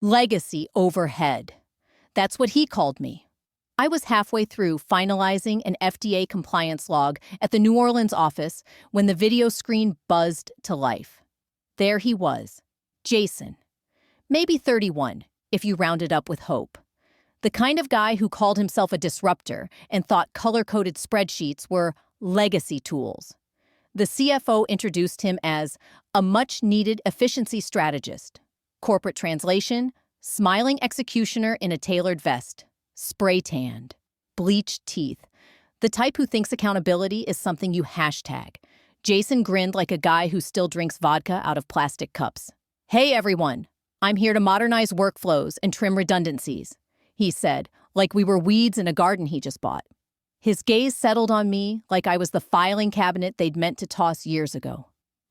Legacy overhead. That's what he called me. I was halfway through finalizing an FDA compliance log at the New Orleans office when the video screen buzzed to life. There he was, Jason. Maybe 31, if you rounded up with hope. The kind of guy who called himself a disruptor and thought color-coded spreadsheets were legacy tools. The CFO introduced him as a much-needed efficiency strategist. Corporate translation, smiling executioner in a tailored vest, spray-tanned, bleached teeth, the type who thinks accountability is something you hashtag. Jason grinned like a guy who still drinks vodka out of plastic cups. "Hey everyone, I'm here to modernize workflows and trim redundancies," he said, like we were weeds in a garden he just bought. His gaze settled on me like I was the filing cabinet they'd meant to toss years ago.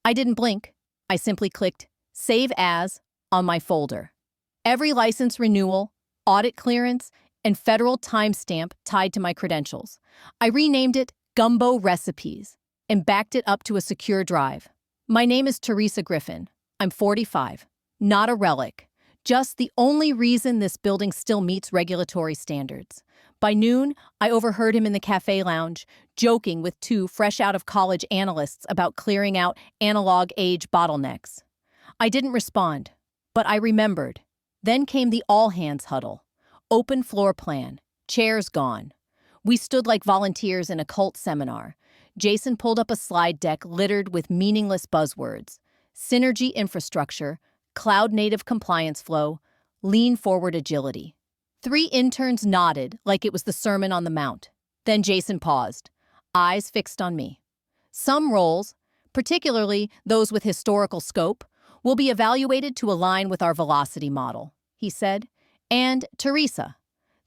I didn't blink. I simply clicked Save As on my folder. Every license renewal, audit clearance, and federal timestamp tied to my credentials. I renamed it Gumbo Recipes and backed it up to a secure drive. My name is Teresa Griffin. I'm 45. Not a relic. Just the only reason this building still meets regulatory standards. By noon, I overheard him in the cafe lounge, joking with two fresh-out-of-college analysts about clearing out analog age bottlenecks. I didn't respond, but I remembered. Then came the all-hands huddle. Open floor plan. Chairs gone. We stood like volunteers in a cult seminar. Jason pulled up a slide deck littered with meaningless buzzwords. Synergy infrastructure, cloud-native compliance flow, lean-forward agility. 3 interns nodded like it was the Sermon on the Mount. Then Jason paused, eyes fixed on me. "Some roles, particularly those with historical scope, will be evaluated to align with our velocity model," he said. "And, Teresa,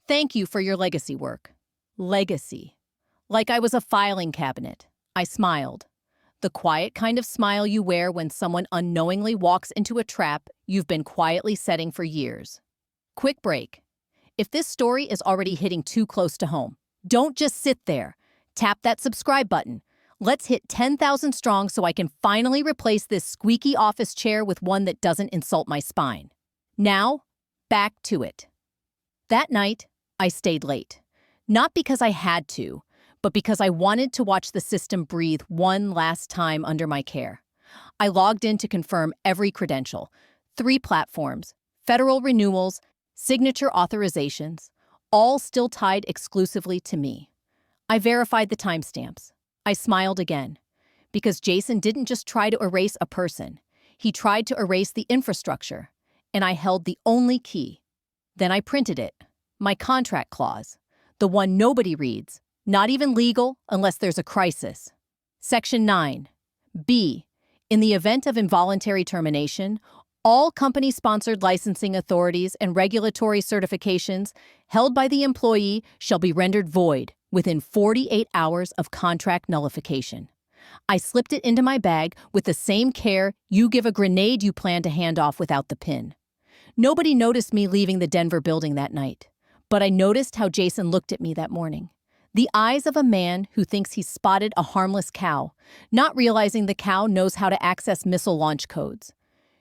thank you for your legacy work." Legacy. Like I was a filing cabinet. I smiled. The quiet kind of smile you wear when someone unknowingly walks into a trap you've been quietly setting for years. Quick break. If this story is already hitting too close to home, don't just sit there. Tap that subscribe button. Let's hit 10,000 strong so I can finally replace this squeaky office chair with one that doesn't insult my spine. Now, back to it. That night, I stayed late. Not because I had to, but because I wanted to watch the system breathe one last time under my care. I logged in to confirm every credential, 3 platforms, federal renewals, signature authorizations, all still tied exclusively to me. I verified the timestamps. I smiled again, because Jason didn't just try to erase a person. He tried to erase the infrastructure, and I held the only key. Then I printed it, my contract clause, the one nobody reads, not even legal unless there's a crisis. Section 9. B. In the event of involuntary termination, all company-sponsored licensing authorities and regulatory certifications held by the employee shall be rendered void within 48 hours of contract nullification. I slipped it into my bag with the same care you give a grenade you plan to hand off without the pin. Nobody noticed me leaving the Denver building that night, but I noticed how Jason looked at me that morning. The eyes of a man who thinks he's spotted a harmless cow, not realizing the cow knows how to access missile launch codes.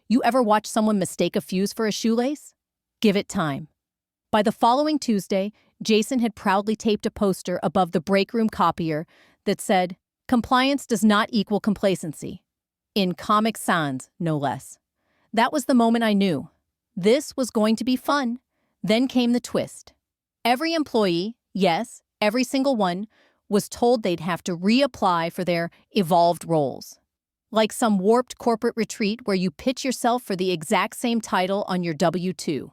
You ever watch someone mistake a fuse for a shoelace? Give it time. By the following Tuesday, Jason had proudly taped a poster above the break room copier that said, "Compliance does not equal complacency." In Comic Sans, no less. That was the moment I knew. This was going to be fun. Then came the twist. Every employee, yes, every single one, was told they'd have to reapply for their evolved roles. Like some warped corporate retreat where you pitch yourself for the exact same title on your W-2.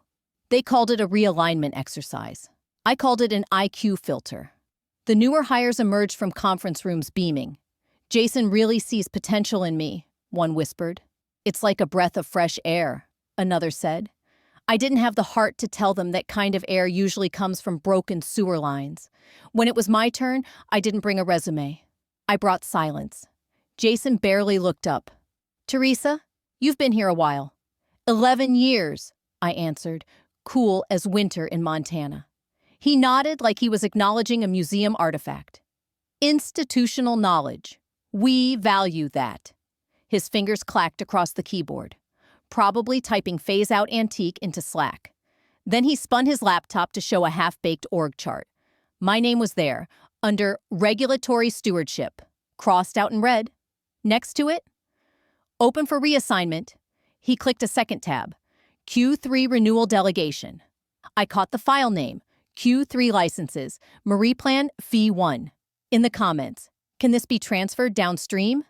They called it a realignment exercise. I called it an IQ filter. The newer hires emerged from conference rooms beaming. "Jason really sees potential in me," one whispered. "It's like a breath of fresh air," another said. I didn't have the heart to tell them that kind of air usually comes from broken sewer lines. When it was my turn, I didn't bring a resume. I brought silence. Jason barely looked up. "Teresa, you've been here a while." 11 years, I answered, cool as winter in Montana. He nodded like he was acknowledging a museum artifact. "Institutional knowledge. We value that." His fingers clacked across the keyboard. probably typing phase-out antique into Slack. Then he spun his laptop to show a half-baked org chart. My name was there, under Regulatory Stewardship, crossed out in red. Next to it, Open for reassignment. He clicked a second tab, Q3 Renewal Delegation. I caught the file name, Q3 Licenses, Marie Plan Fee 1. In the comments, can this be transferred downstream?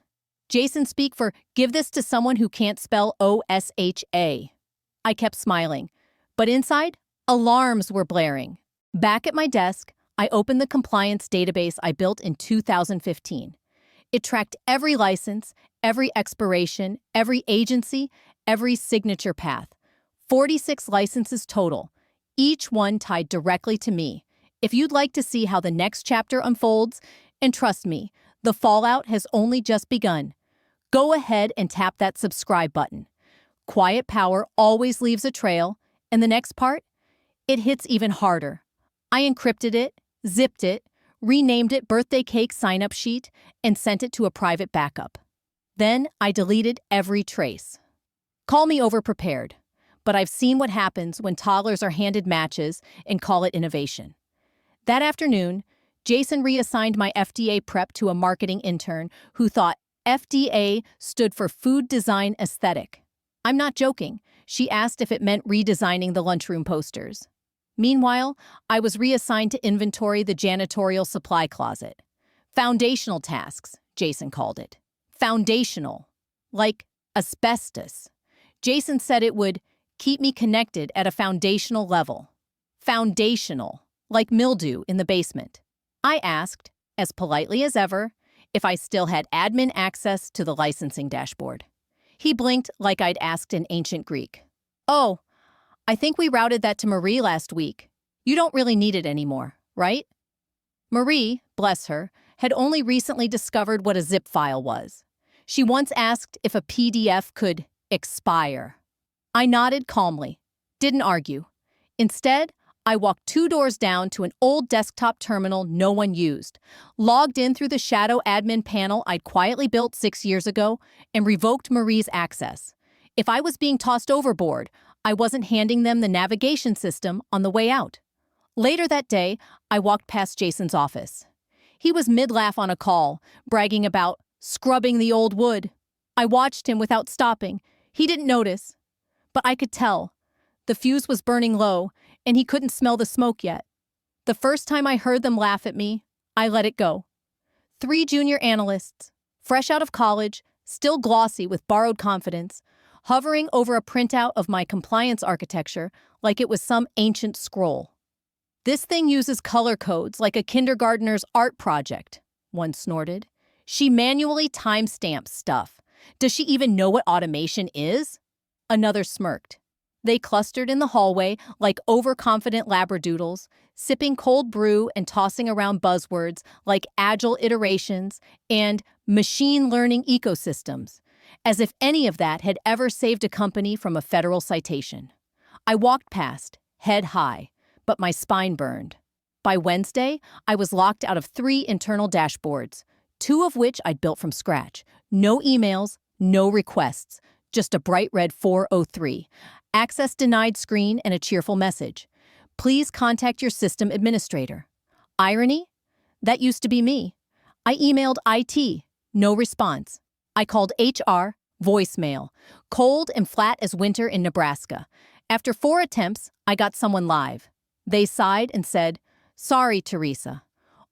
Jason speak for, give this to someone who can't spell OSHA. I kept smiling, but inside, alarms were blaring. Back at my desk, I opened the compliance database I built in 2015. It tracked every license, every expiration, every agency, every signature path. 46 licenses total, each one tied directly to me. If you'd like to see how the next chapter unfolds, and trust me, the fallout has only just begun, go ahead and tap that subscribe button. Quiet power always leaves a trail, and the next part? It hits even harder. I encrypted it, zipped it, renamed it birthday cake sign-up sheet, and sent it to a private backup. Then I deleted every trace. Call me overprepared, but I've seen what happens when toddlers are handed matches and call it innovation. That afternoon, Jason reassigned my FDA prep to a marketing intern who thought FDA stood for Food Design Aesthetic. I'm not joking. She asked if it meant redesigning the lunchroom posters. Meanwhile, I was reassigned to inventory the janitorial supply closet. Foundational tasks, Jason called it. Foundational. Like asbestos. Jason said it would keep me connected at a foundational level. Foundational. Like mildew in the basement. I asked, as politely as ever, if I still had admin access to the licensing dashboard. He blinked like I'd asked in ancient Greek. Oh, I think we routed that to Marie last week. You don't really need it anymore, right? Marie, bless her, had only recently discovered what a zip file was. She once asked if a PDF could expire. I nodded calmly, didn't argue. Instead, I walked 2 doors down to an old desktop terminal no one used, logged in through the shadow admin panel I'd quietly built 6 years ago, and revoked Marie's access. If I was being tossed overboard, I wasn't handing them the navigation system on the way out. Later that day, I walked past Jason's office. He was mid-laugh on a call, bragging about scrubbing the old wood. I watched him without stopping. He didn't notice. But I could tell. The fuse was burning low, and he couldn't smell the smoke yet. The first time I heard them laugh at me, I let it go. 3 junior analysts, fresh out of college, still glossy with borrowed confidence, hovering over a printout of my compliance architecture like it was some ancient scroll. This thing uses color codes like a kindergartner's art project, one snorted. She manually timestamps stuff. Does she even know what automation is? Another smirked. They clustered in the hallway like overconfident labradoodles, sipping cold brew and tossing around buzzwords like agile iterations and machine learning ecosystems, as if any of that had ever saved a company from a federal citation. I walked past, head high, but my spine burned. By Wednesday, I was locked out of 3 internal dashboards, 2 of which I'd built from scratch. No emails, no requests, just a bright red 403. Access denied screen and a cheerful message. Please contact your system administrator. Irony? That used to be me. I emailed IT. No response. I called HR. Voicemail. Cold and flat as winter in Nebraska. After 4 attempts, I got someone live. They sighed and said, "Sorry, Teresa.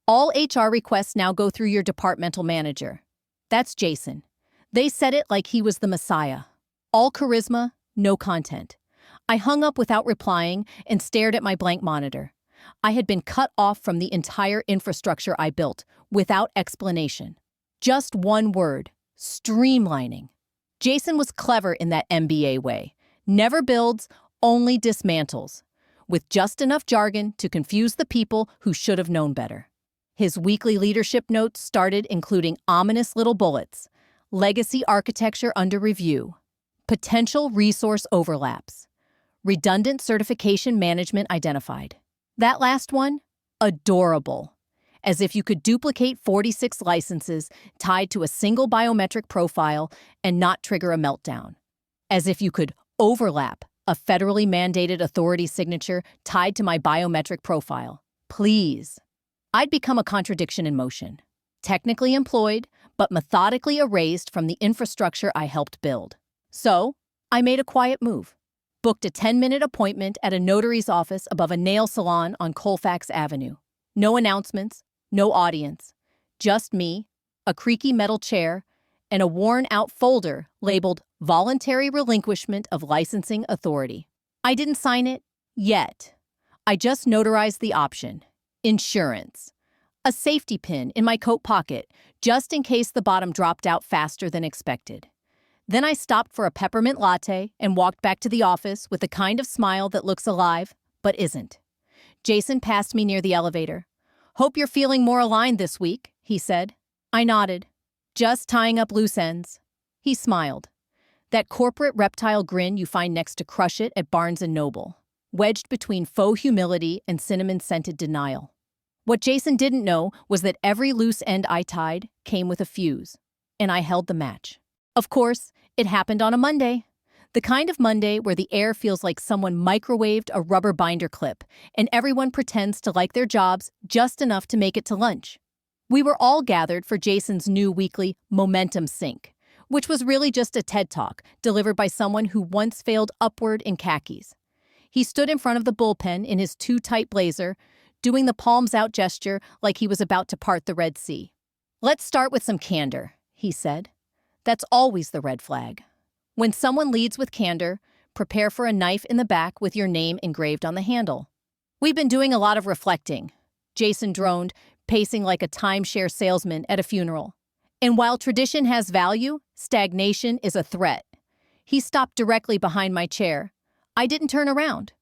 All HR requests now go through your departmental manager." That's Jason. They said it like he was the Messiah. All charisma, no content. I hung up without replying and stared at my blank monitor. I had been cut off from the entire infrastructure I built, without explanation. Just one word, streamlining. Jason was clever in that MBA way. Never builds, only dismantles. With just enough jargon to confuse the people who should have known better. His weekly leadership notes started including ominous little bullets. Legacy architecture under review. Potential resource overlaps. Redundant certification management identified. That last one? Adorable. As if you could duplicate 46 licenses tied to a single biometric profile and not trigger a meltdown. As if you could overlap a federally mandated authority signature tied to my biometric profile. Please. I'd become a contradiction in motion. Technically employed, but methodically erased from the infrastructure I helped build. So, I made a quiet move. Booked a 10-minute appointment at a notary's office above a nail salon on Colfax Avenue. No announcements, no audience. Just me, a creaky metal chair, and a worn-out folder labeled Voluntary Relinquishment of Licensing Authority. I didn't sign it yet. I just notarized the option. Insurance. A safety pin in my coat pocket, just in case the bottom dropped out faster than expected. Then I stopped for a peppermint latte and walked back to the office with the kind of smile that looks alive, but isn't. Jason passed me near the elevator. "Hope you're feeling more aligned this week," he said. I nodded. "Just tying up loose ends." He smiled. That corporate reptile grin you find next to Crush It at Barnes & Noble, wedged between faux humility and cinnamon-scented denial. What Jason didn't know was that every loose end I tied came with a fuse, and I held the match. Of course, it happened on a Monday. The kind of Monday where the air feels like someone microwaved a rubber binder clip, and everyone pretends to like their jobs just enough to make it to lunch. We were all gathered for Jason's new weekly Momentum Sync, which was really just a TED Talk delivered by someone who once failed upward in khakis. He stood in front of the bullpen in his too-tight blazer, doing the palms-out gesture like he was about to part the Red Sea. "Let's start with some candor," he said. That's always the red flag. When someone leads with candor, prepare for a knife in the back with your name engraved on the handle. "We've been doing a lot of reflecting," Jason droned, pacing like a timeshare salesman at a funeral. "And while tradition has value, stagnation is a threat." He stopped directly behind my chair. I didn't turn around.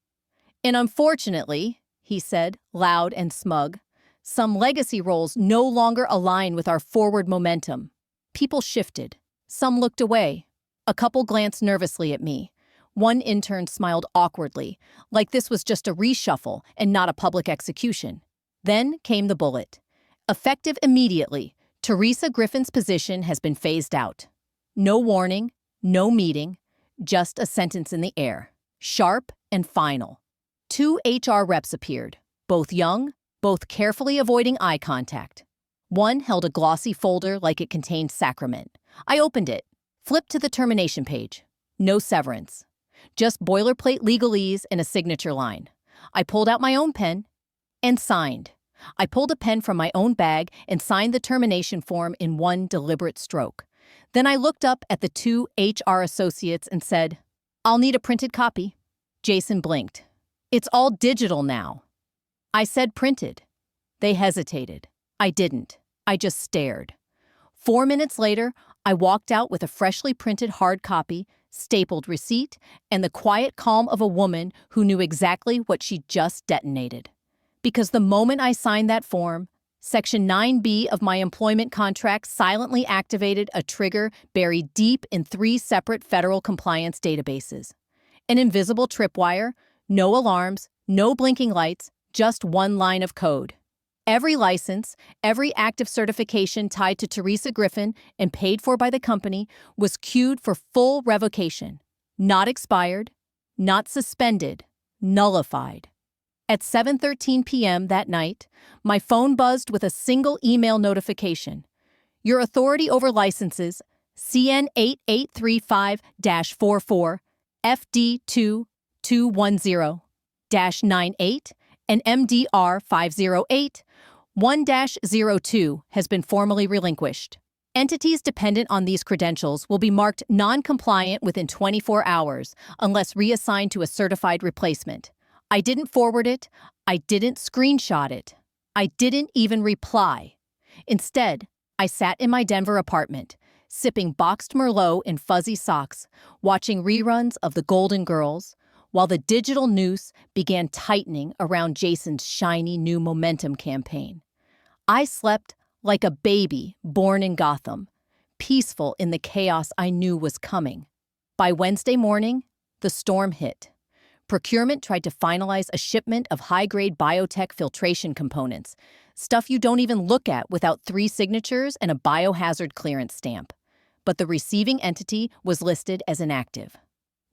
"And unfortunately," he said, loud and smug, "some legacy roles no longer align with our forward momentum." People shifted. Some looked away. A couple glanced nervously at me. One intern smiled awkwardly, like this was just a reshuffle and not a public execution. Then came the bullet. Effective immediately, Teresa Griffin's position has been phased out. No warning, no meeting, just a sentence in the air. Sharp and final. 2 HR reps appeared, both young, both carefully avoiding eye contact. One held a glossy folder like it contained sacrament. I opened it, flipped to the termination page. No severance. Just boilerplate legalese and a signature line. I pulled out my own pen and signed. I pulled a pen from my own bag and signed the termination form in one deliberate stroke. Then I looked up at the 2 HR associates and said, "I'll need a printed copy." Jason blinked. "It's all digital now." I said printed. They hesitated. I didn't. I just stared. 4 minutes later, I walked out with a freshly printed hard copy, stapled receipt, and the quiet calm of a woman who knew exactly what she'd just detonated. Because the moment I signed that form, Section 9B of my employment contract silently activated a trigger buried deep in 3 separate federal compliance databases. An invisible tripwire, no alarms, no blinking lights, just one line of code. Every license, every active certification tied to Teresa Griffin and paid for by the company was queued for full revocation. Not expired, not suspended, nullified. At 7:13 p.m. that night, my phone buzzed with a single email notification. Your authority over licenses, CN 8835-44, FD2 210-98, and MDR 508 1-02 has been formally relinquished. Entities dependent on these credentials will be marked non-compliant within 24 hours unless reassigned to a certified replacement. I didn't forward it. I didn't screenshot it. I didn't even reply. Instead, I sat in my Denver apartment, sipping boxed Merlot in fuzzy socks, watching reruns of The Golden Girls, while the digital noose began tightening around Jason's shiny new momentum campaign. I slept like a baby born in Gotham, peaceful in the chaos I knew was coming. By Wednesday morning, the storm hit. Procurement tried to finalize a shipment of high-grade biotech filtration components, stuff you don't even look at without 3 signatures and a biohazard clearance stamp. But the receiving entity was listed as inactive.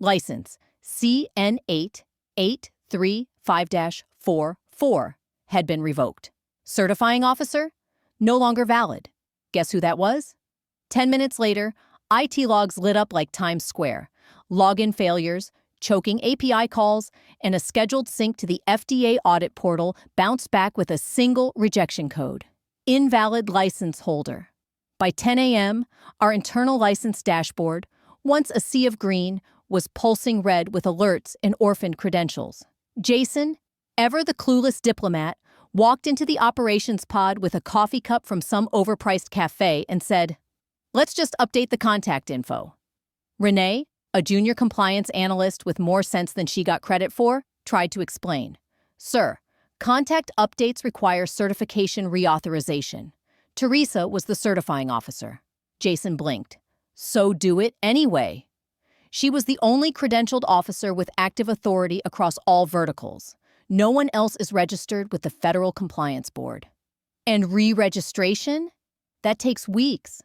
License CN8835-44 had been revoked. Certifying officer? No longer valid. Guess who that was? 10 minutes later, IT logs lit up like Times Square. Login failures, choking API calls, and a scheduled sync to the FDA audit portal bounced back with a single rejection code. Invalid license holder. By 10 a.m., our internal license dashboard, once a sea of green, was pulsing red with alerts and orphaned credentials. Jason, ever the clueless diplomat, walked into the operations pod with a coffee cup from some overpriced cafe and said, "Let's just update the contact info." Renee, a junior compliance analyst with more sense than she got credit for, tried to explain. "Sir, contact updates require certification reauthorization." Teresa was the certifying officer. Jason blinked. "So do it anyway." She was the only credentialed officer with active authority across all verticals. No one else is registered with the Federal Compliance Board. And re-registration? That takes weeks.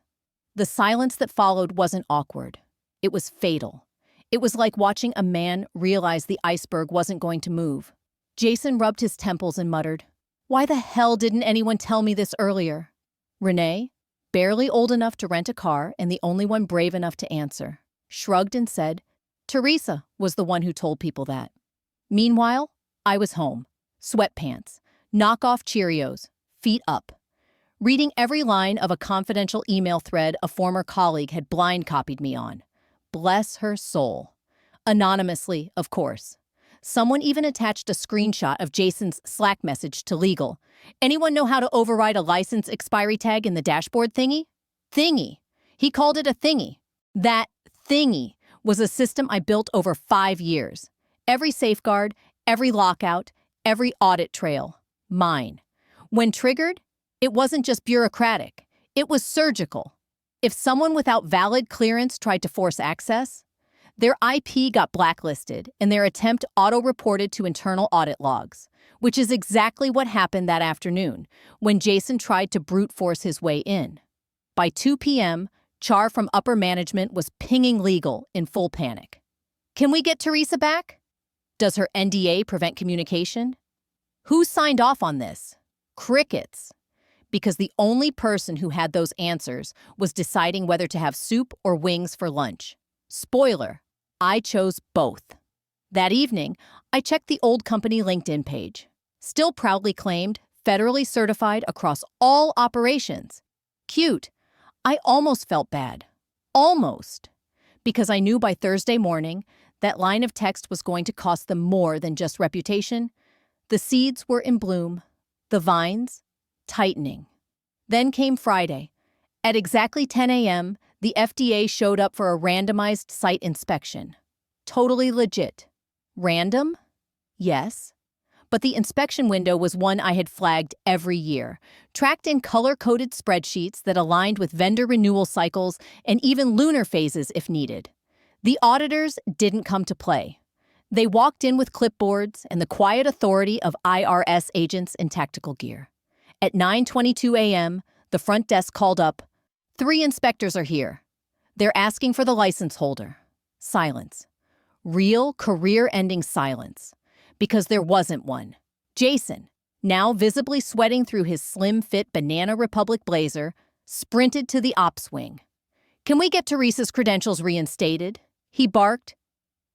The silence that followed wasn't awkward. It was fatal. It was like watching a man realize the iceberg wasn't going to move. Jason rubbed his temples and muttered, "Why the hell didn't anyone tell me this earlier?" Renee, barely old enough to rent a car and the only one brave enough to answer, shrugged and said, "Teresa was the one who told people that." Meanwhile, I was home, sweatpants, knockoff Cheerios, feet up, reading every line of a confidential email thread a former colleague had blind copied me on. Bless her soul. Anonymously, of course. Someone even attached a screenshot of Jason's Slack message to legal. "Anyone know how to override a license expiry tag in the dashboard thingy?" Thingy. He called it a thingy. That thingy was a system I built over 5 years. Every safeguard, every lockout, every audit trail. Mine. When triggered, it wasn't just bureaucratic. It was surgical. If someone without valid clearance tried to force access, their IP got blacklisted and their attempt auto-reported to internal audit logs, which is exactly what happened that afternoon when Jason tried to brute force his way in. By 2 p.m., Char from upper management was pinging legal in full panic. "Can we get Teresa back? Does her NDA prevent communication? Who signed off on this?" Crickets. Because the only person who had those answers was deciding whether to have soup or wings for lunch. Spoiler, I chose both. That evening, I checked the old company LinkedIn page. Still proudly claimed, federally certified across all operations. Cute. I almost felt bad. Almost. Because I knew by Thursday morning that line of text was going to cost them more than just reputation. The seeds were in bloom. The vines, tightening. Then came Friday. At exactly 10 a.m., the FDA showed up for a randomized site inspection. Totally legit. Random? Yes. But the inspection window was one I had flagged every year, tracked in color-coded spreadsheets that aligned with vendor renewal cycles and even lunar phases if needed. The auditors didn't come to play. They walked in with clipboards and the quiet authority of IRS agents in tactical gear. At 9:22 a.m., the front desk called up, "3 inspectors are here. They're asking for the license holder." Silence. Real career-ending silence. Because there wasn't one. Jason, now visibly sweating through his slim-fit Banana Republic blazer, sprinted to the ops wing. "Can we get Teresa's credentials reinstated?" he barked.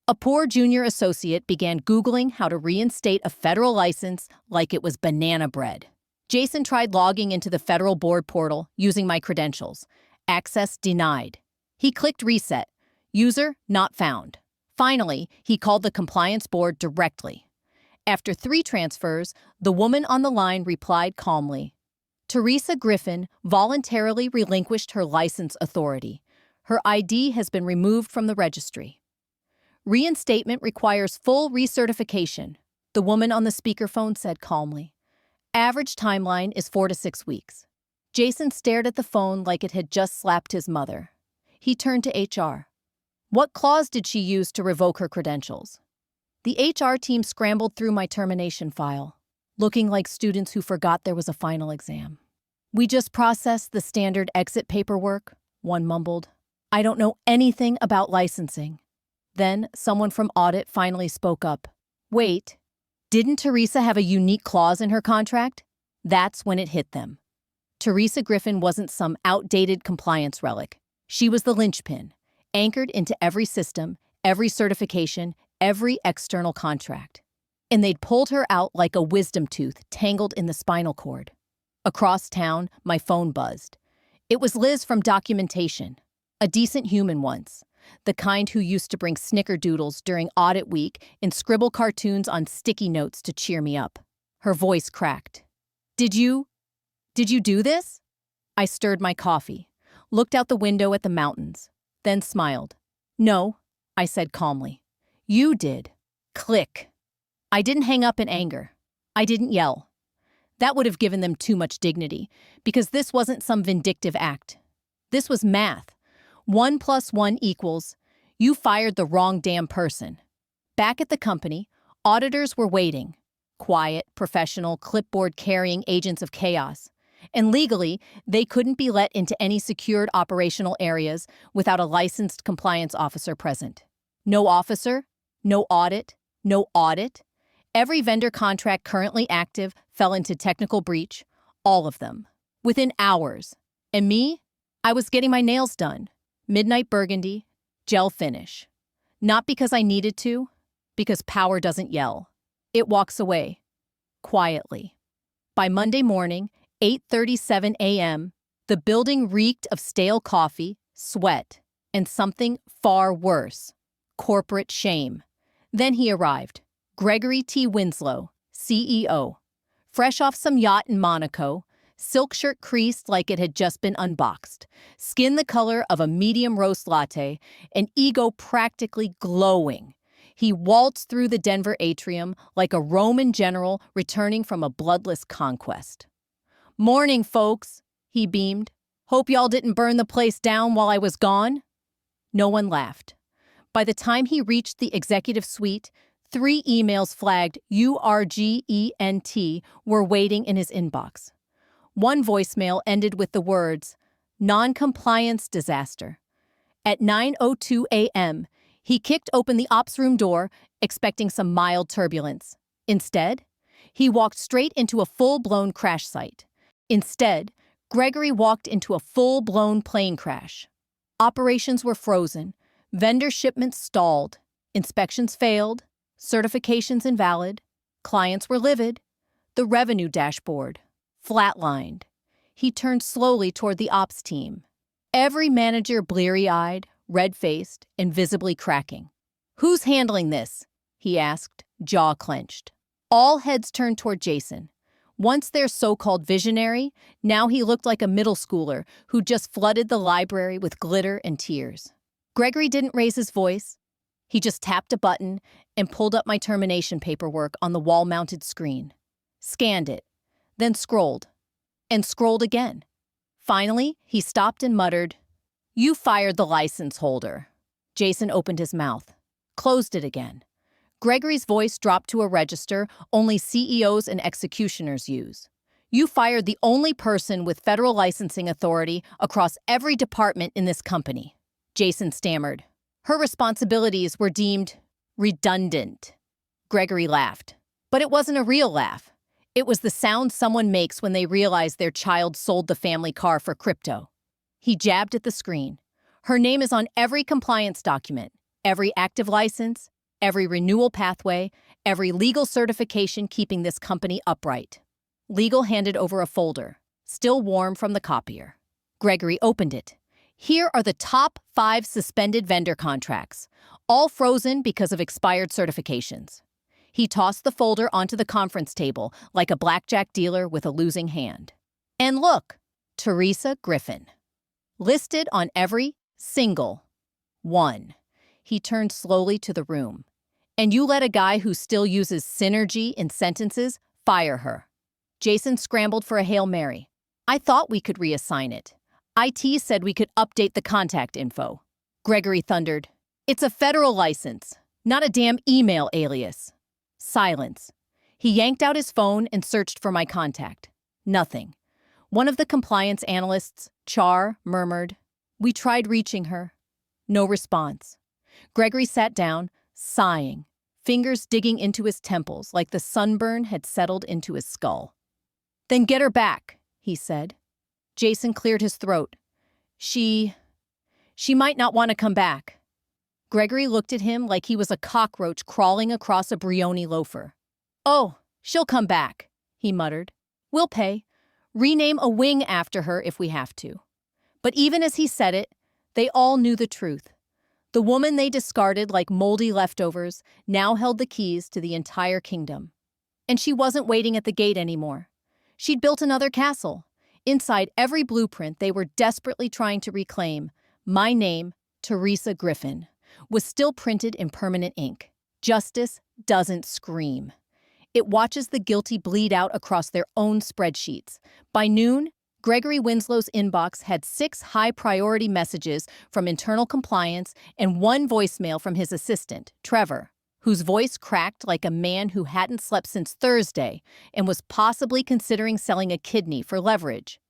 A poor junior associate began Googling how to reinstate a federal license like it was banana bread. Jason tried logging into the federal board portal using my credentials. Access denied. He clicked reset. User not found. Finally, he called the compliance board directly. After 3 transfers, the woman on the line replied calmly. Teresa Griffin voluntarily relinquished her license authority. Her ID has been removed from the registry. Reinstatement requires full recertification, the woman on the speakerphone said calmly. Average timeline is 4 to 6 weeks. Jason stared at the phone like it had just slapped his mother. He turned to HR. What clause did she use to revoke her credentials? The HR team scrambled through my termination file, looking like students who forgot there was a final exam. "We just processed the standard exit paperwork," one mumbled. "I don't know anything about licensing." Then someone from audit finally spoke up. Wait, didn't Teresa have a unique clause in her contract? That's when it hit them. Teresa Griffin wasn't some outdated compliance relic. She was the linchpin, anchored into every system, every certification, every external contract. And they'd pulled her out like a wisdom tooth tangled in the spinal cord. Across town, my phone buzzed. It was Liz from documentation, a decent human once, the kind who used to bring snickerdoodles during audit week and scribble cartoons on sticky notes to cheer me up. Her voice cracked. Did you do this? I stirred my coffee, looked out the window at the mountains, then smiled. No, I said calmly. You did. Click. I didn't hang up in anger. I didn't yell. That would have given them too much dignity, because this wasn't some vindictive act. This was math. 1 + 1 =, you fired the wrong damn person. Back at the company, auditors were waiting. Quiet, professional, clipboard-carrying agents of chaos. And legally, they couldn't be let into any secured operational areas without a licensed compliance officer present. No officer, no audit, no audit. Every vendor contract currently active fell into technical breach, all of them, within hours. And me? I was getting my nails done. Midnight burgundy, gel finish. Not because I needed to, because power doesn't yell. It walks away, quietly. By Monday morning, 8:37 a.m., the building reeked of stale coffee, sweat, and something far worse, corporate shame. Then he arrived, Gregory T. Winslow, CEO. Fresh off some yacht in Monaco, silk shirt creased like it had just been unboxed, skin the color of a medium roast latte, and ego practically glowing. He waltzed through the Denver atrium like a Roman general returning from a bloodless conquest. Morning, folks, he beamed. Hope y'all didn't burn the place down while I was gone. No one laughed. By the time he reached the executive suite, 3 emails flagged URGENT were waiting in his inbox. One voicemail ended with the words, non-compliance disaster. At 9:02 a.m., he kicked open the ops room door, expecting some mild turbulence. Instead, he walked straight into a full-blown crash site. Instead, Gregory walked into a full-blown plane crash. Operations were frozen, vendor shipments stalled, inspections failed, certifications invalid, clients were livid, the revenue dashboard flatlined. He turned slowly toward the ops team. Every manager bleary-eyed, red-faced, and visibly cracking. Who's handling this? He asked, jaw clenched. All heads turned toward Jason. Once their so-called visionary, now he looked like a middle schooler who just flooded the library with glitter and tears. Gregory didn't raise his voice. He just tapped a button and pulled up my termination paperwork on the wall-mounted screen. Scanned it, then scrolled, and scrolled again. Finally, he stopped and muttered, "You fired the license holder." Jason opened his mouth, closed it again. Gregory's voice dropped to a register only CEOs and executioners use. "You fired the only person with federal licensing authority across every department in this company." Jason stammered. "Her responsibilities were deemed redundant." Gregory laughed. But it wasn't a real laugh. It was the sound someone makes when they realize their child sold the family car for crypto. He jabbed at the screen. "Her name is on every compliance document, every active license, every renewal pathway, every legal certification keeping this company upright." Legal handed over a folder, still warm from the copier. Gregory opened it. "Here are the top 5 suspended vendor contracts, all frozen because of expired certifications." He tossed the folder onto the conference table like a blackjack dealer with a losing hand. "And look, Teresa Griffin. Listed on every single one." He turned slowly to the room. "And you let a guy who still uses synergy in sentences fire her." Jason scrambled for a Hail Mary. "I thought we could reassign it. IT said we could update the contact info." Gregory thundered, "It's a federal license, not a damn email alias." Silence. He yanked out his phone and searched for my contact. Nothing. One of the compliance analysts, Char, murmured, "We tried reaching her." No response. Gregory sat down, sighing, fingers digging into his temples like the sunburn had settled into his skull. "Then get her back," he said. Jason cleared his throat. She might not want to come back." Gregory looked at him like he was a cockroach crawling across a Brioni loafer. "Oh, she'll come back," he muttered. "We'll pay. Rename a wing after her if we have to." But even as he said it, they all knew the truth. The woman they discarded like moldy leftovers now held the keys to the entire kingdom. And she wasn't waiting at the gate anymore. She'd built another castle. Inside every blueprint they were desperately trying to reclaim, my name, Teresa Griffin, was still printed in permanent ink. Justice doesn't scream. It watches the guilty bleed out across their own spreadsheets. By noon, Gregory Winslow's inbox had 6 high-priority messages from internal compliance and 1 voicemail from his assistant, Trevor, whose voice cracked like a man who hadn't slept since Thursday and was possibly considering selling a kidney for leverage.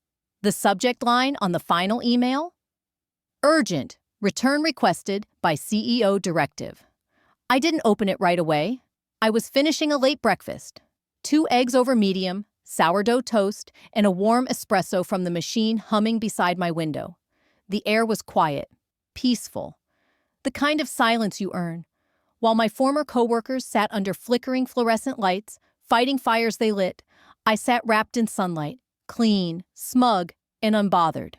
The subject line on the final email? Urgent. Return requested by CEO directive. I didn't open it right away. I was finishing a late breakfast. 2 eggs over medium, sourdough toast, and a warm espresso from the machine humming beside my window. The air was quiet, peaceful, the kind of silence you earn. While my former coworkers sat under flickering fluorescent lights, fighting fires they lit, I sat wrapped in sunlight, clean, smug, and unbothered.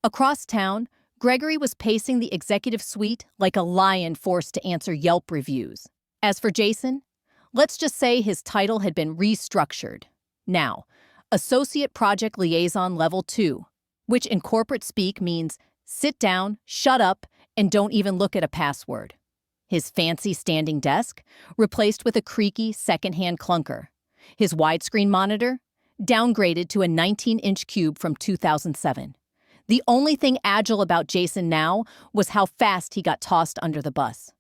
Across town, Gregory was pacing the executive suite like a lion forced to answer Yelp reviews. As for Jason, let's just say his title had been restructured. Now, Associate Project Liaison Level 2, which in corporate speak means sit down, shut up, and don't even look at a password. His fancy standing desk replaced with a creaky second-hand clunker. His widescreen monitor downgraded to a 19-inch cube from 2007. The only thing agile about Jason now was how fast he got tossed under the bus.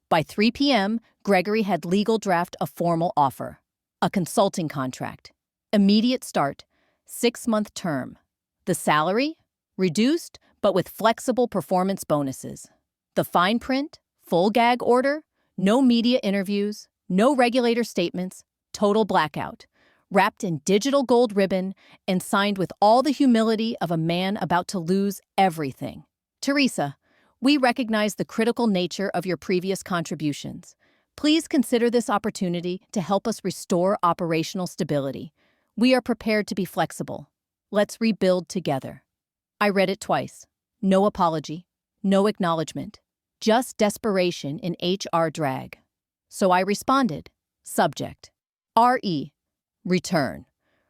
By 3 p.m., Gregory had legal draft a formal offer. A consulting contract. Immediate start. 6-month term. The salary? Reduced, but with flexible performance bonuses. The fine print? Full gag order? No media interviews, no regulator statements, total blackout. Wrapped in digital gold ribbon and signed with all the humility of a man about to lose everything. Teresa, we recognize the critical nature of your previous contributions. Please consider this opportunity to help us restore operational stability. We are prepared to be flexible. Let's rebuild together. I read it twice. No apology, no acknowledgement, just desperation in HR drag. So I responded. Subject. RE. Return.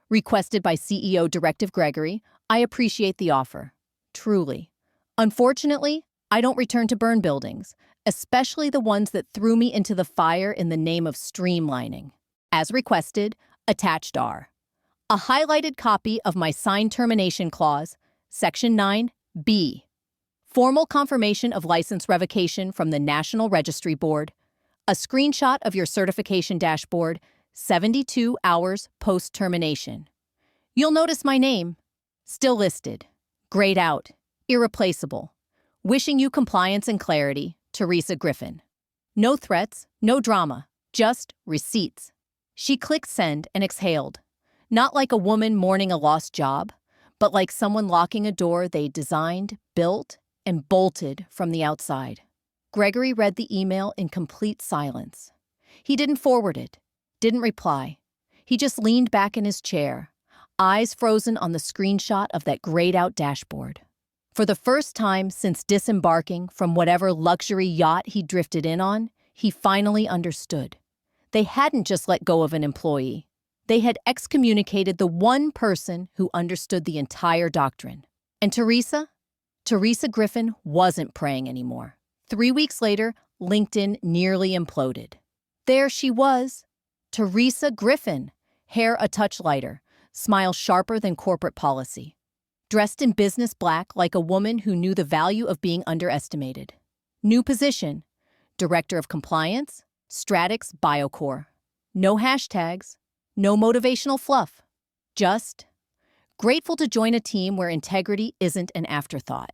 Requested by CEO Directive Gregory, I appreciate the offer. Truly. Unfortunately, I don't return to burn buildings, especially the ones that threw me into the fire in the name of streamlining. As requested, attached are a highlighted copy of my signed termination clause, Section 9B, formal confirmation of license revocation from the National Registry Board, a screenshot of your certification dashboard, 72 hours post-termination. You'll notice my name, still listed, grayed out, irreplaceable. Wishing you compliance and clarity, Teresa Griffin. No threats, no drama, just receipts. She clicked send and exhaled, not like a woman mourning a lost job, but like someone locking a door they designed, built, and bolted from the outside. Gregory read the email in complete silence. He didn't forward it. Didn't reply. He just leaned back in his chair, eyes frozen on the screenshot of that grayed-out dashboard. For the first time since disembarking from whatever luxury yacht he drifted in on, he finally understood. They hadn't just let go of an employee. They had excommunicated the one person who understood the entire doctrine. And Teresa Griffin wasn't praying anymore. 3 weeks later, LinkedIn nearly imploded. There she was. Teresa Griffin, hair a touch lighter, smile sharper than corporate policy. Dressed in business black like a woman who knew the value of being underestimated. New position, Director of Compliance, Stratix Biocore. No hashtags, no motivational fluff. Just grateful to join a team where integrity isn't an afterthought.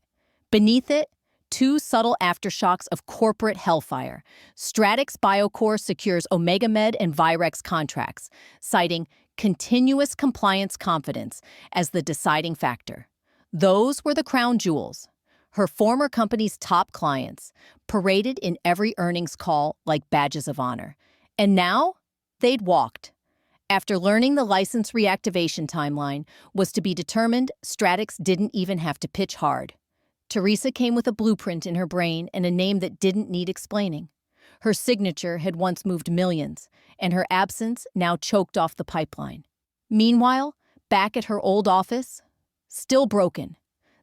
Beneath it, two subtle aftershocks of corporate hellfire. Stratix Biocore secures OmegaMed and Virex contracts, citing continuous compliance confidence as the deciding factor. Those were the crown jewels. Her former company's top clients, paraded in every earnings call like badges of honor. And now, they'd walked. After learning the license reactivation timeline was to be determined, Stratix didn't even have to pitch hard. Teresa came with a blueprint in her brain and a name that didn't need explaining. Her signature had once moved millions, and her absence now choked off the pipeline. Meanwhile, back at her old office, still broken.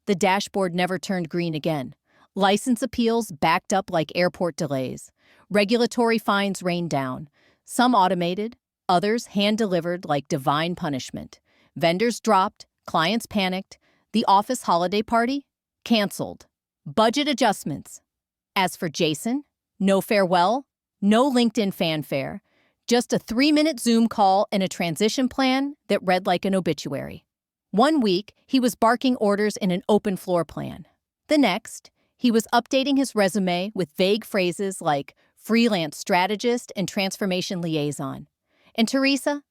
The dashboard never turned green again. License appeals backed up like airport delays. Regulatory fines rained down. Some automated, others hand-delivered like divine punishment. Vendors dropped, clients panicked. The office holiday party? Canceled. Budget adjustments. As for Jason, no farewell, no LinkedIn fanfare, just a 3-minute Zoom call and a transition plan that read like an obituary. One week, he was barking orders in an open floor plan. The next, he was updating his resume with vague phrases like freelance strategist and transformation liaison. And Teresa?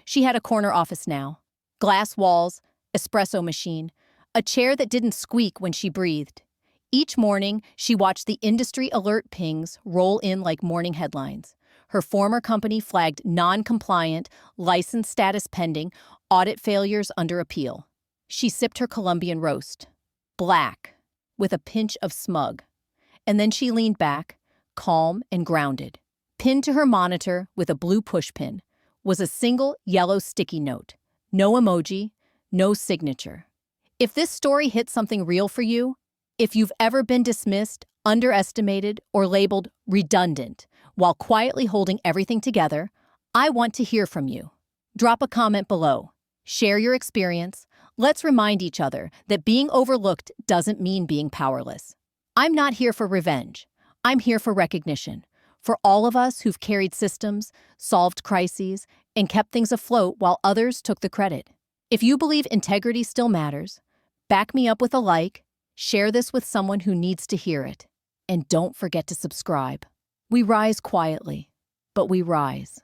She had a corner office now. Glass walls, espresso machine, a chair that didn't squeak when she breathed. Each morning, she watched the industry alert pings roll in like morning headlines. Her former company flagged non-compliant, license status pending, audit failures under appeal. She sipped her Colombian roast, black, with a pinch of smug. And then she leaned back, calm and grounded. Pinned to her monitor with a blue pushpin was a single yellow sticky note. No emoji, no signature. If this story hit something real for you, if you've ever been dismissed, underestimated, or labeled redundant while quietly holding everything together, I want to hear from you. Drop a comment below. Share your experience. Let's remind each other that being overlooked doesn't mean being powerless. I'm not here for revenge. I'm here for recognition. For all of us who've carried systems, solved crises, and kept things afloat while others took the credit. If you believe integrity still matters, back me up with a like, share this with someone who needs to hear it, and don't forget to subscribe. We rise quietly, but we rise.